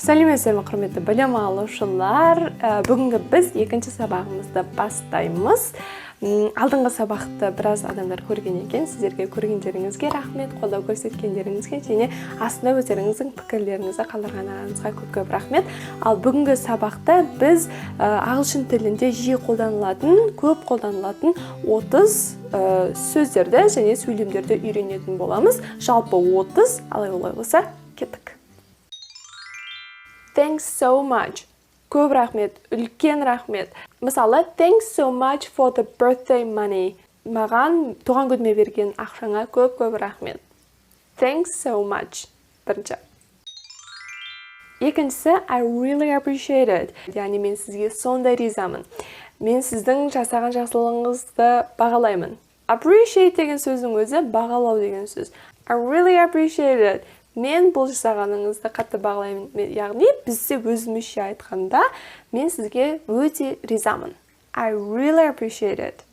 Сәлеметсіздер ме, құрметті білім алушылар. Бүгінгі біз екінші сабағымызды бастаймыз. Алдыңғы сабақты біраз адамдар көрген екен. Сіздерге көргендеріңізге рахмет, қолдау көрсеткендеріңізге және астында өздеріңіздің пікірлеріңізді қалдырғаныңызға көп рахмет. Ал бүгінгі сабақта біз ағылшын тілінде жиі қолданылатын, көп қолданылатын 30 сөздерді және сөйлемдерді үйренетін боламыз. Жалпы 30, алай олай болса кеттік. Thanks so much. Көп рахмет, үлкен рахмет. Мысалы, thanks so much for the birthday money. Маған туған күніме берген ақшаңа көп рахмет. Thanks so much. Бірінші. Екіншісі, I really appreciate it. Яғни мен сізге сондай ризамын. Мен сіздің жасаған жақсылығыңызды бағалаймын. Appreciate деген сөздің өзі бағалау деген сөз. I really appreciate it. Мен бұл жасағаныңызды қатты бағалаймын. Яғни бізде өзімізше айтқанда, мен сізге өте ризамын. I really appreciate it.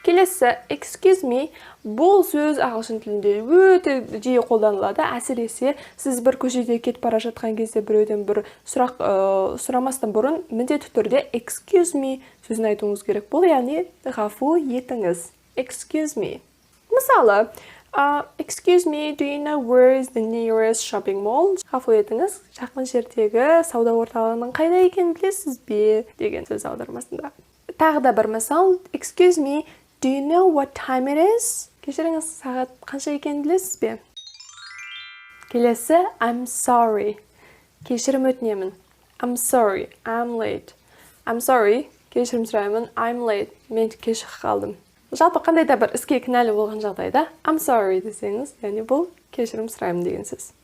Келесі, excuse me, бұл сөз ағылшын тілінде өте жиі қолданылады. Әсіресе сіз бір көшеде кетіп бара жатқан кезде біреуден бір сұрақ сұрамастан бұрын міндетті түрде excuse me сөзін айтуыңыз керек. Бұл яғни ғафу етіңіз. Excuse me. Мысалы, excuse me, do you know where is the nearest shopping mall? Ғафу етіңіз, жақын жердегі сауда орталығының қайда екенін білесіз бе? Деген сөз аудармасында. Тағы да бір мысал, excuse me, do you know what time it is? Кешіріңіз, сағат қанша екенін білесіз бе? Келесі, I'm sorry. Кешірім өтінемін. I'm sorry, I'm late. I'm sorry, кешірім сұраймын. I'm late, мен кешігіп қалдым. Жалпы қандай да бір іске кінәлі болған жағдайда I'm sorry десеңіз, яғни бұл кешірім сұраймын деген сөз.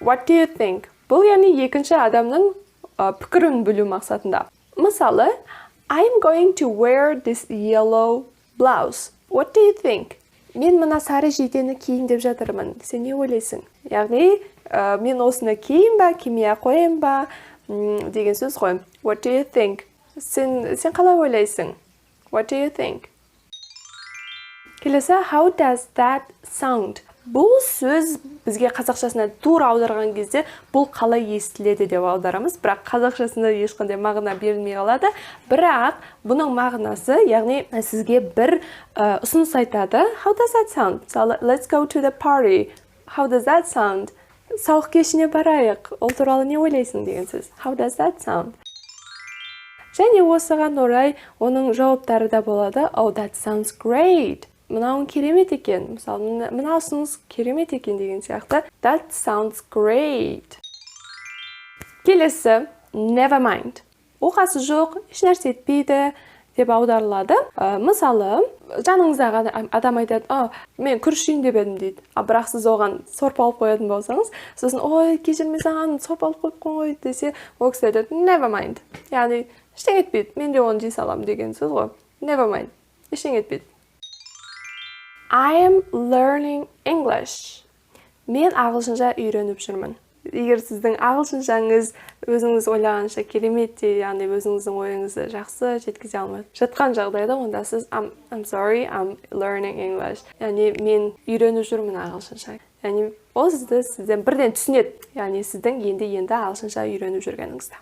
What do you think? Бұл яғни екінші адамның пікірін білу мақсатында. Мысалы, I'm going to wear this yellow blouse. What do you think? Мен мына сары жейдені киейін деп жатырмын. Сен не ойлайсың? Яғни, мен осыны киейін ба, кимей қояйын ба деген сөз ғой. What do you think? Сен қалай ойлайсың? What do you think? Келесі, how does that sound? Бұл сөз бізге қазақшасына тура аударған кезде бұл қалай естіледі деп аударамыз, бірақ қазақшасында ешқандай мағына берілмей қалады. Бірақ бұның мағынасы, яғни сізге бір ұсыныс айтады. How does that sound? Let's go to the party. How does that sound? Сауық кешіне барайық. Ол туралы не ойлайсың деген сөз. How does that sound? Және осыған орай оның жауаптары да болады. Oh, that sounds great. Мынауың керемет екен. Мысалы, мына ұсыныс керемет екен деген сияқты. That sounds great. Келесі, never mind. Оқасы жоқ, ешнәрсе етпейді деп аударылады. Мысалы, жаныңыздағы адам айтады, мен күріш жейін деп едім дейді. Бірақ сіз оған сорпа алып қоятын болсаңыз, сосын, ой, кешірме, саған сорпа алып қойып қой десе, ол кісі айтады, never mind. Яғни, ештеңе етпейді, мен де оны жей саламын деген сөз ғой. Never mind. Ештеңе етпейді. I am learning English. Мен ағылшынша үйреніп жүрмін. Егер сіздің ағылшыншаңыз өзіңіз ойлағанша керемет те, яғни өзіңіздің ойыңызды жақсы жеткізе алмай жатқан жағдайда, онда сіз I'm sorry, I'm learning English. Яғни мен үйреніп жүрмін ағылшынша. Яғни ол сізден бірден түсінеді. Яғни сіздің енді ағылшынша үйреніп жүргеніңізді.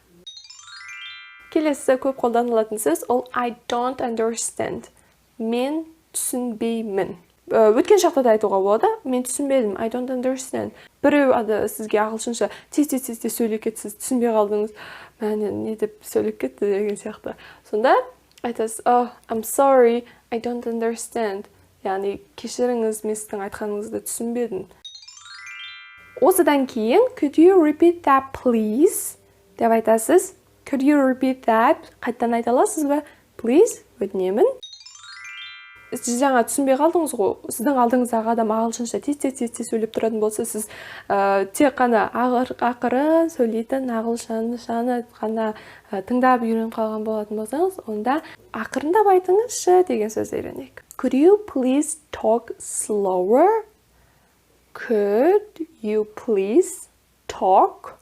Келесі көп қолданылатын сөз ол I don't understand. Мен түсінбеймін. Өткен шақта да айтуға болады. Мен түсінбедім. I don't understand. Біреу сізге ағылшынша тез сөйлеп кетті, сіз түсінбей қалдыңыз. Мәне не деп сөйлеп кетті деген сияқты. Сонда айтасыз, oh, I'm sorry, I don't understand. Яғни кешіріңіз, мен сіздің айтқаныңызды түсінбедім. Осыдан кейін, could you repeat that please? Деп айтасыз. Could you repeat that? Қайттан айта аласыз ба? Please, өтінемін. Сіз жаңа түсінбей қалдыңыз ғой. Сіздің алдыңыздағы адам ағылшынша тез сөйлеп тұратын болса, сіз тек қана ақырын сөйлейтін ағылшыншаны ғана тыңдап үйреніп қалған болатын болсаңыз, онда ақырындап айтыңызшы деген сөз үйренейік. Could you please talk slower? Could you please talk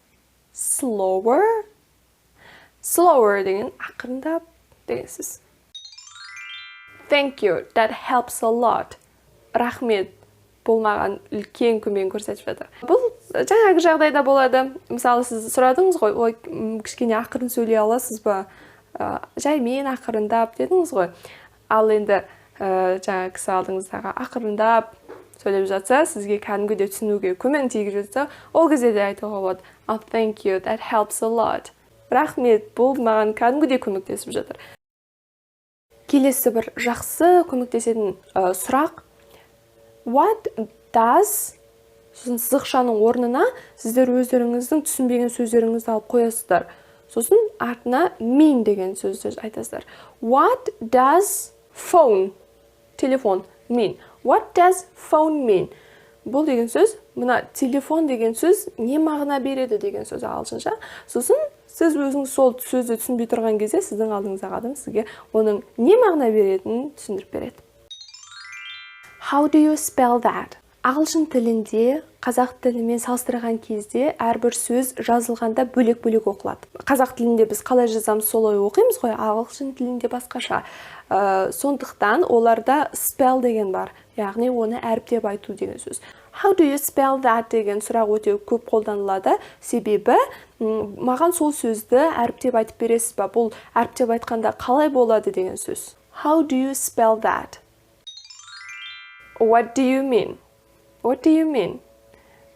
slower? Slower деген ақырындап деген сөз. Thank you, that helps a lot. Рахмет, бұл маған үлкен көмегін көрсетіп жатыр. Бұл жаңағы жағдайда болады. Мысалы, сіз сұрадыңыз ғой, ой, кішкене ақырын сөйлей аласыз ба? Жаймен ақырындап дедіңіз ғой. Ал енді жаңа кісі алдыңыздағы ақырындап сөйлеп жатса, сізге кәдімгідей түсінуге көмек тигізіп жатса, ол кезде де айтуға болады. Oh, thank you, that helps a lot. Рахмет, бұл маған кәдімгідей көмектесіп жатыр. Келесі бір жақсы көмектесетін сұрақ. What does? Сосын сызықшаның орнына сіздер өздеріңіздің түсінбеген сөздеріңізді алып қоясыздар. Сосын артына mean деген сөзді айтасыздар. What does phone? Телефон mean. What does phone mean? Бұл деген сөз, мына телефон деген сөз не мағына береді деген сөз ағылшынша. Сосын сіз өзіңіз сол сөзді түсінбей тұрған кезде сіздің алдыңыздағы адам сізге оның не мағына беретінін түсіндіріп береді. How do you spell that? Ағылшын тілінде қазақ тілімен салыстырған кезде әрбір сөз жазылғанда бөлек-бөлек оқылады. Қазақ тілінде біз қалай жазамыз, солай оқимыз ғой, ағылшын тілінде басқаша. Сондықтан оларда spell деген бар, яғни оны әріптеп айту деген сөз. How do you spell that деген сұрақ өте көп қолданылады, себебі маған сол сөзді әріптеп айтып бересіз ба? Бұл әріптеп айтқанда қалай болады деген сөз. How do you spell that? What do you mean? What do you mean?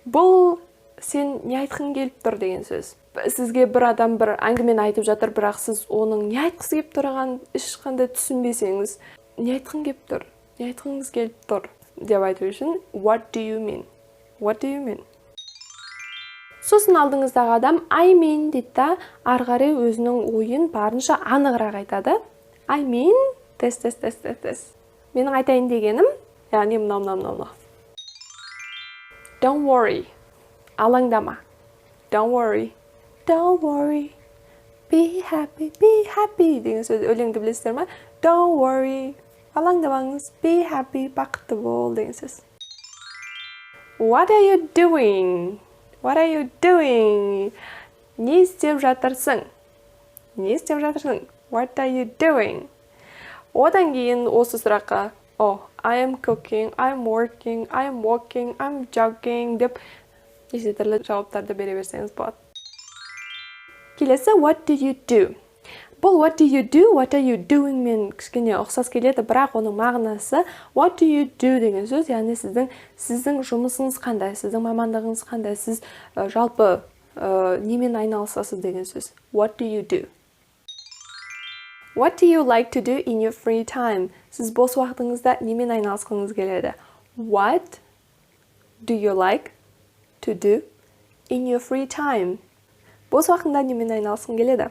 Бұл сен не айтқың келіп тұр деген сөз. Сізге бір адам бір әңгімені айтып жатыр, бірақ сіз оның не айтқысы келіп тұрған ешқандай түсінбесеңіз, не айтқың келіп тұр? Не айтқыңыз келіп тұр деп айту үшін what do you mean? What do you mean? Сосын алдыңыздағы адам I mean дейді да, ары қарай өзінің ойын барынша анығырақ айтады. I mean тес. Менің айтайын дегенім, яғни мынау. Don't worry. Алаңдама. Don't worry. Don't worry. Be happy. Be happy. Деген сөз өлеңді білесіздер ме? Don't worry. Алаңдамаңыз. Be happy. Бақытты бол деген сөз. What are you doing? What are you doing? Не істеп жатырсың? Не істеп жатырсың? What are you doing? Одан кейін осы сұраққа Oh, I am cooking, I'm working, I'm walking, I'm jogging деп неше түрлі жауаптарды бере берсеңіз болады. Келесі what do you do? Бұл what do you do, what are you doing мен кішкене ұқсас келеді, бірақ оның мағынасы what do you do деген сөз, яғни сіздің жұмысыңыз қандай, сіздің мамандығыңыз қандай, сіз жалпы немен айналысасыз деген сөз. What do you do? What do you like to do in your free time? Сіз бос уақытыңызда немен айналысқыңыз келеді? What do you like to do in your free time? Бос уақытында немен айналысқың келеді?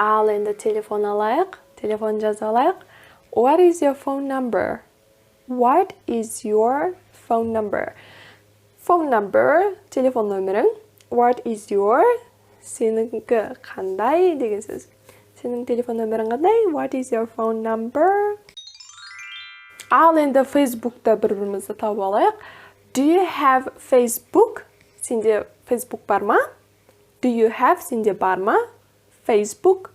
Ал енді телефон алайық, телефон жаза алайық. What is your phone number? What is your phone number? Phone number, телефон нөмірің. What is your, сенікі қандай деген сөз. Сенің телефон нөмірің қандай? What is your phone number? Ал енді Facebook'та бір-бірімізді тауып алайық. Do you have Facebook? Сенде Facebook бар ма? Do you have? Сенде бар ма? Facebook.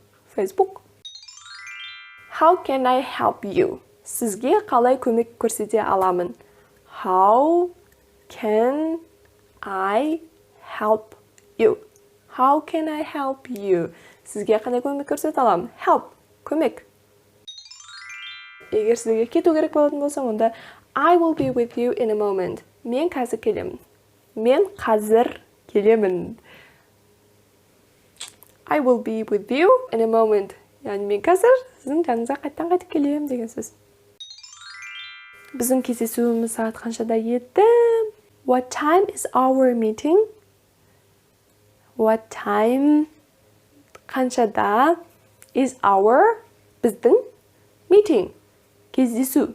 How can I help you? Сізге қалай көмек көрсете аламын? How can I help you? How can I help you? Сізге қандай көмек көрсете аламын? Help, көмек. Егер сізге кету керек болатын болса, онда I will be with you in a moment. Мен қазір келемін. I will be with you in a moment. Яғни мен қазір сіздің жаныңызға қайтып келемін деген сөз. Біздің кездесуіміз сағат қаншада еді? What time is our meeting? What time қаншада is our біздің meeting? Кездесу.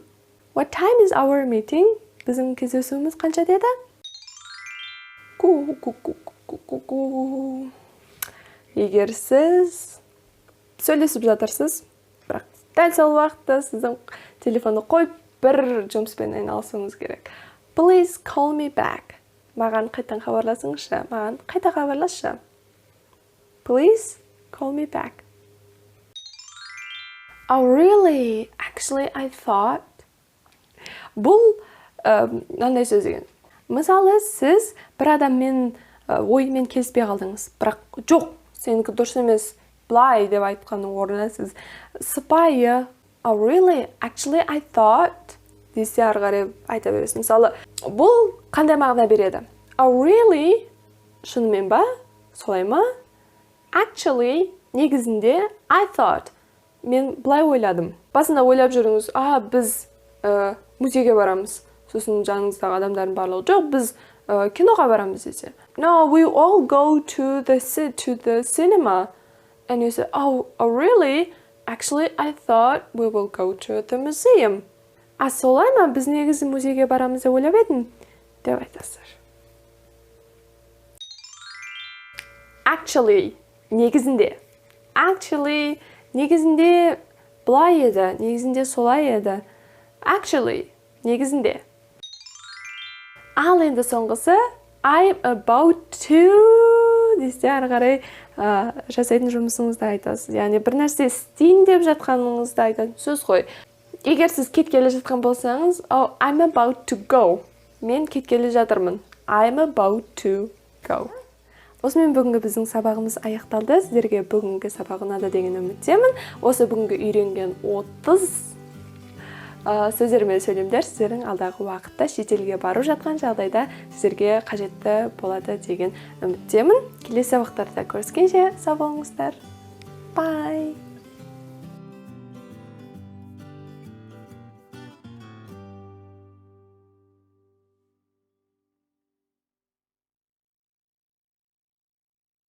What time is our meeting? Біздің кездесуіміз қанша деді? Егер сіз сөйлесіп жатырсыз, бірақ дәл сол уақытта сіздің телефонды қойып бір жұмыспен айналысуыңыз керек. Please call me back. Маған қайтадан хабарласыңызшы. Маған қайта хабарласшы. Please call me back. Oh, really? Actually, I thought... Бұл мынандай сөз деген. Мысалы, сіз бір адаммен ойымен келіспей қалдыңыз, бірақ жоқ, сенікі дұрыс емес, былай деп айтқанның орнына сіз сыпайы Oh really? Actually I thought десе ары қарай айта бересіз. Мысалы, бұл қандай мағына береді? Oh really? Шынымен ба? Солай ма? Actually, негізінде I thought. Мен былай ойладым. Басында ойлап жүріңіз, біз музейге барамыз. Сосын жаныңыздағы адамдардың барлығы жоқ, біз киноға барамыз десе. No, we all go to the cinema. And you say, oh really? Actually, I thought we will go to the museum. Солай ма? Біз негізі музейге барамыз деп ойлап едім? Деп айтасыздар. Actually, негізінде. Actually, негізінде былай еді, негізінде солай еді. Actually, негізінде. Ал енді соңғысы, I'm about to десе ары қарай жасайтын жұмысыңызды айтасыз. Яғни бір нәрсе істейін деп жатқаныңызды айтатын сөз ғой. Егер сіз кеткелі жатқан болсаңыз, I'm about to go. Мен кеткелі жатырмын. I'm about to go. Осымен бүгінгі біздің сабағымыз аяқталды. Сіздерге бүгінгі сабақ ұнады деген үміттемін. Осы бүгінгі үйренген 30 сөздер мен сөйлемдер сіздердің алдағы уақытта шетелге барып жатқан жағдайда сіздерге қажетті болады деген үміттемін. Келесі сабақтарда көріскенше сау болыңыздар. Bye!